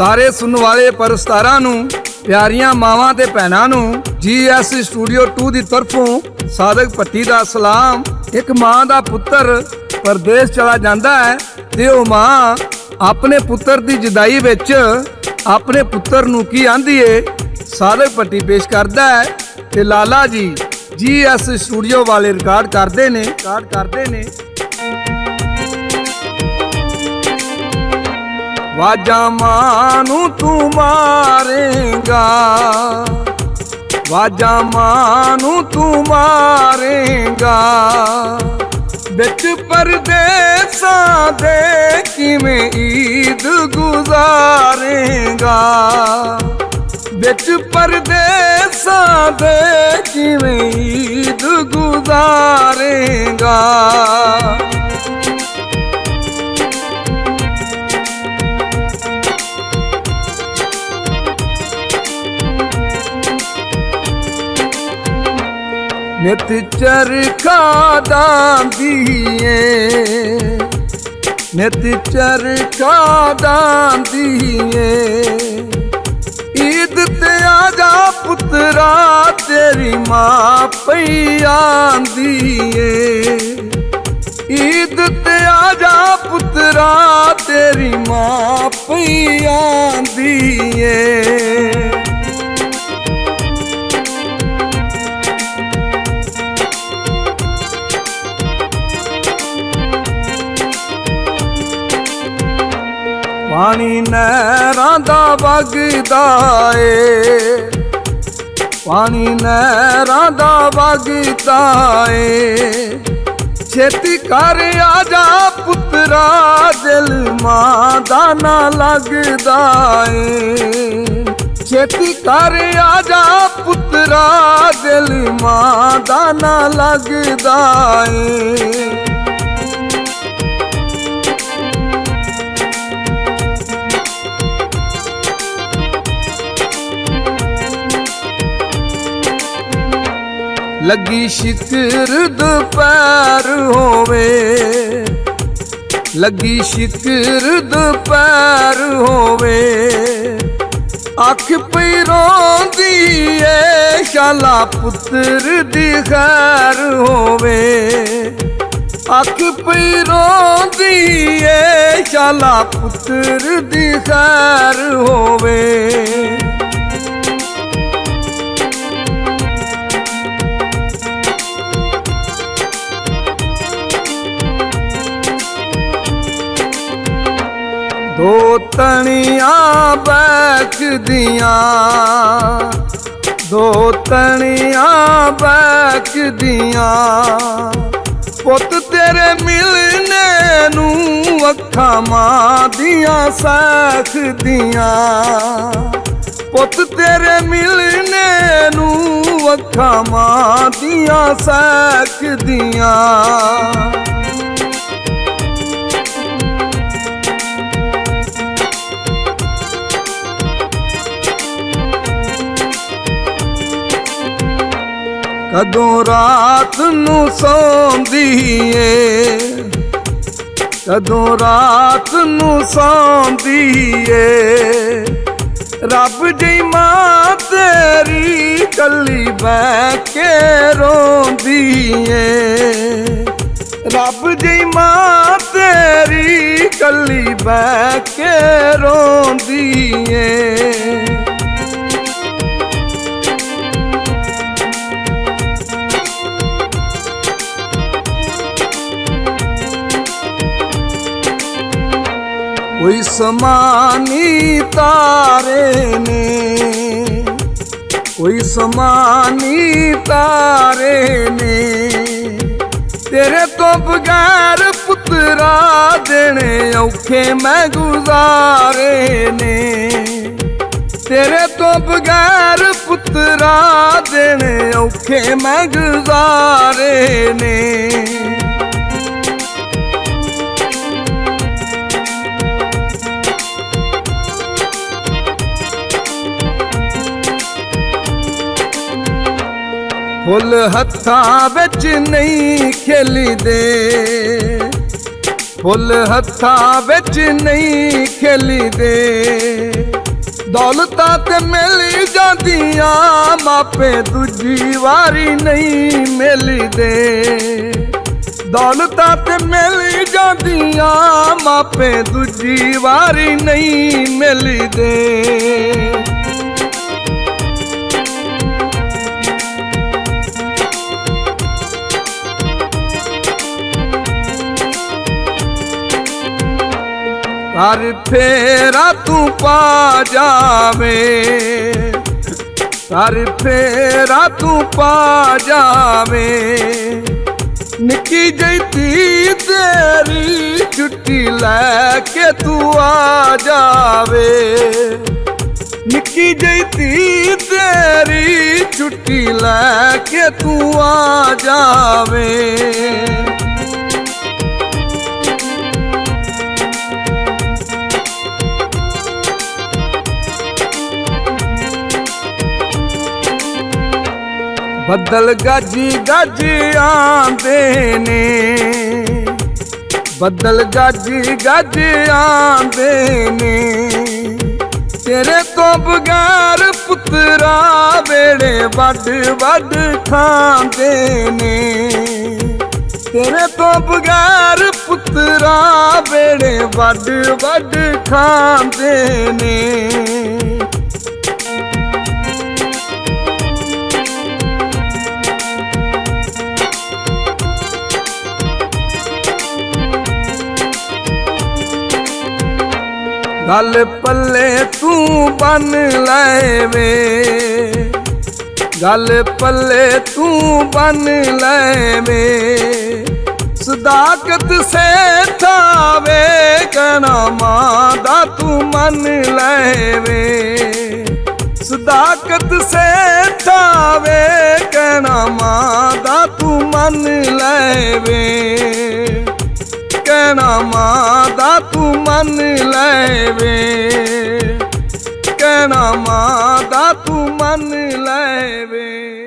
ਸਾਰੇ ਸੁਣਨ ਵਾਲੇ ਪਰਸਤਾਰਾਂ ਨੂੰ, ਪਿਆਰੀਆਂ ਮਾਵਾਂ ਤੇ ਭੈਣਾਂ ਨੂੰ GS ਸਟੂਡੀਓ 2 ਦੀ ਤਰਫੋਂ ਸਾਦਕ ਭੱਟੀ ਦਾ ਸਲਾਮ। ਇੱਕ ਮਾਂ ਦਾ ਪੁੱਤਰ ਪਰਦੇਸ ਚਲਾ ਜਾਂਦਾ ਹੈ ਤੇ ਉਹ ਮਾਂ ਆਪਣੇ ਪੁੱਤਰ ਦੀ ਜੁਦਾਈ ਵਿੱਚ ਆਪਣੇ ਪੁੱਤਰ ਨੂੰ ਕੀ ਆਂਦੀ ਏ, ਸਾਦਕ ਭੱਟੀ ਪੇਸ਼ ਕਰਦਾ ਹੈ ਤੇ ਲਾਲਾ ਜੀ GS ਸਟੂਡੀਓ ਵਾਲੇ ਰਿਕਾਰਡ ਕਰਦੇ ਨੇ। ਵਾਜਾਂ ਮਾਂ ਨੂੰ ਤੂੰ ਮਾਰੇਗਾ, ਵਾਜਾਂ ਮਾਂ ਨੂੰ ਤੂੰ ਮਾਰੇਗਾ, ਵਿੱਚ ਪਰਦੇਸਾਂ ਦੇ ਕਿਵੇਂ ਈਦ ਗੁਜ਼ਾਰੇਗਾ, ਵਿੱਚ ਪਰਦੇਸਾਂ ਦੇ ਕਿਵੇਂ ਈਦ ਗੁਜ਼ਾਰੇਗਾ। ਨਿਤ ਚਰਖਾ ਦਾਂਦੀਏ, ਨਿਤ ਚਰਖਾ ਦਾਂਦੀਏ, ਈਦ ਤੇ ਆ ਜਾ ਪੁੱਤਰਾ ਤੇਰੀ ਮਾਂ ਪਈ ਆਂਦੀ ਏ, ਈਦ ਤੇ ਆ ਜਾ ਪੁੱਤਰਾ ਤੇਰੀ ਮਾਂ ਪਈ ਆਂਦੀ ਏ। ਪਾਣੀ ਨਹਿਰਾਂ ਦਾ ਵਗਦਾ ਏ, ਪਾਣੀ ਨਹਿਰਾਂ ਦਾ ਵਗਦਾ ਏ, ਛੇਤੀ ਕਰ ਆ ਜਾ ਪੁੱਤਰਾ ਦਿਲ ਮਾਂ ਦਾ ਨਾ ਲੱਗਦਾ ਏ, ਛੇਤੀ ਕਰ ਆ ਜਾ ਪੁੱਤਰਾ ਦਿਲ ਮਾਂ ਦਾ ਨਾ ਲੱਗਦਾ ਏ। ਲੱਗੀ ਸ਼ਿਕਰ ਦੁਪਹਿਰ ਹੋਵੇ, ਲੱਗੀ ਸ਼ਿਕਰ ਦੁਪਹਿਰ ਹੋਵੇ, ਅੱਖ ਪਈ ਰੋਂਦੀ ਏ ਸ਼ਾਲਾ ਪੁੱਤਰ ਦੀ ਖੈਰ ਹੋਵੇ, ਅੱਖ ਪਈ ਰੋਂਦੀ ਏ ਸ਼ਾਲਾ ਪੁੱਤਰ ਦੀ ਖੈਰ ਹੋਵੇ। ਦੋ ਤਣੀਆਂ ਬੈਠਦੀਆਂ, ਦੋ ਤਣੀਆਂ ਬੈਠਦੀਆਂ, ਪੁੱਤ ਤੇਰੇ ਮਿਲਣੇ ਨੂੰ ਅੱਖਾਂ ਮਾਂ ਦੀਆਂ ਸਖਦੀਆਂ, ਪੁੱਤ ਤੇਰੇ ਮਿਲਣੇ ਨੂੰ ਅੱਖਾਂ ਮਾਂ ਦੀਆਂ ਸਖਦੀਆਂ। ਕਦੋਂ ਰਾਤ ਨੂੰ ਸੌਂਦੀ ਏ, ਕਦੋਂ ਰਾਤ ਨੂੰ ਸੌਂਦੀ ਏ, ਰੱਬ ਦੀ ਮਾਂ ਤੇਰੀ ਕੱਲੀ ਬਹਿ ਕੇ ਰੋਂਦੀ ਏ, ਰੱਬ ਦੀ ਮਾਂ ਤੇਰੀ ਕੱਲੀ ਬਹਿ ਕੇ ਰੋਂਦੀ ਏ। ਕੋਈ ਸਮਾਨੀ ਤਾਰੇ ਨੇ, ਕੋਈ ਸਮਾਨੀ ਤਾਰੇ ਨੇ, ਤੇਰੇ ਤੋਂ ਬਗੈਰ ਪੁੱਤਰਾ ਦੇਣੇ ਔਖੇ ਮੈਂ ਗੁਜ਼ਾਰੇ ਨੇ, ਤੇਰੇ ਤੋਂ ਬਗੈਰ ਪੁੱਤਰਾ ਦੇਣੇ ਔਖੇ ਮੈਂ ਗੁਜ਼ਾਰੇ ਨੇ। ਫੁੱਲ ਹੱਥਾਂ ਵਿੱਚ ਨਹੀਂ ਖਿਲਦੇ, ਫੁੱਲ ਹੱਥਾਂ ਵਿੱਚ ਨਹੀਂ ਖਿਲਦੇ। ਦੌਲਤਾਂ ਤੇ ਮਿਲ ਜਾਂਦੀਆਂ ਮਾਪੇ ਦੂਜੀ ਵਾਰੀ ਨਹੀਂ ਮਿਲਦੇ। ਦੌਲਤਾਂ ਤੇ ਮਿਲ ਜਾਂਦੀਆਂ ਮਾਪੇ ਦੂਜੀ ਵਾਰੀ ਨਹੀਂ ਮਿਲਦੇ। ਹਰ ਫੇਰਾ ਤੂੰ ਪਾ ਜਾਵੇਂ, ਹਰ ਫੇਰਾ ਤੂੰ ਪਾ ਜਾਵੇਂ। ਨਿੱਕੀ ਜਿਹੀ ਧੀ ਤੇਰੀ ਛੁੱਟੀ ਲੈ ਕੇ ਤੂੰ ਆ ਜਾਵੇ। ਨਿੱਕੀ ਜਿਹੀ ਧੀ ਤੇਰੀ ਛੁੱਟੀ ਲੈ ਕੇ ਤੂੰ ਆ ਜਾਵੇ। ਬੱਦਲ ਗੱਜ ਗੱਜ ਆਂਦੇ ਨੇ, ਬੱਦਲ ਗੱਜ ਗੱਜ ਆਂਦੇ ਨੇ। ਤੇਰੇ ਤੋਂ ਬਗੈਰ ਪੁੱਤਰਾ ਵੇੜੇ ਵੱਡ ਵੱਡ ਖਾਂਦੇ ਨੇ। ਤੇਰੇ ਤੋਂ ਬਗੈਰ ਪੁੱਤਰਾ ਵੇੜੇ ਵੱਡ ਵੱਡ ਖਾਂਦੇ ਨੇ। ਗੱਲ ਪੱਲੇ ਤੂੰ ਬੰਨ ਲੈ ਵੇ, ਗੱਲ ਪੱਲੇ ਤੂੰ ਬੰਨ ਲੈ ਵੇ। ਸਦਾਕਤ ਸੇਠਾ ਵੇ ਕਹਿਣਾ ਮਾਂ ਦਾ ਤੂੰ ਮੰਨ ਲੈ ਵੇ। ਸਦਾਕਤ ਸੇਠਾ ਵੇ ਕਹਿਣਾ ਮਾਂ ਦਾ ਤੂੰ ਮੰਨ ਲੈ ਵੇ। ਕਹਿਣਾ ਮਾਂ ਦਾ ਤੂੰ ਮੰਨ ਲੈ ਵੇ। ਕਹਿਣਾ ਮਾਂ ਦਾ ਤੂੰ ਮੰਨ ਲੈ ਵੇ।